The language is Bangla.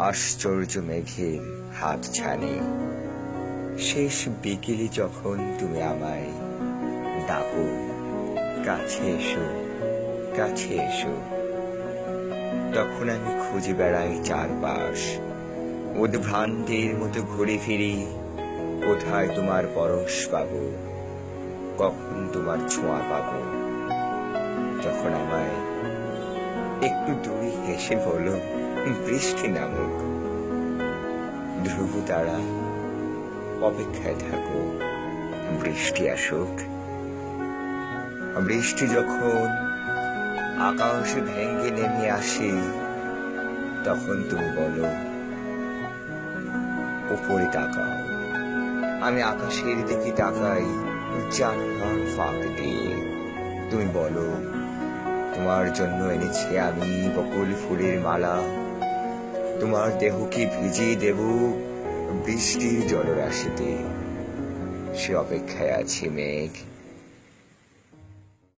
আশ্চর্য মেঘের হাত ছানে। শেষ বিকেলে যখন তুমি আমায় ডাকো, কাছে এসো, কাছে এসো, তখন আমি খুঁজে বেড়াই চারপাশ, উদ্ভ্রান্তির মতো ঘুরে ফিরি। কোথায় তোমার পরশ পাবো, কখন তোমার ছোঁয়া পাবো? যখন আমায় একটু দূরে হেসে বলো বৃষ্টি নামুক, ধ্রুব তারা অপেক্ষায় থাকো, বৃষ্টি আসুক। বৃষ্টি যখন আকাশ ভেঙে নেমে আসে, তখন তুমি বলো উপরে তাকাও। আমি আকাশের দিকে তাকাই জানলার ফাঁক দিয়ে। তুমি বলো তোমার জন্য এনেছি আমি বকুল ফুলের মালা, তোমার দেহকে ভিজিয়ে দেব বৃষ্টির জলরাশিতে। সে অপেক্ষায় আছি মেঘ।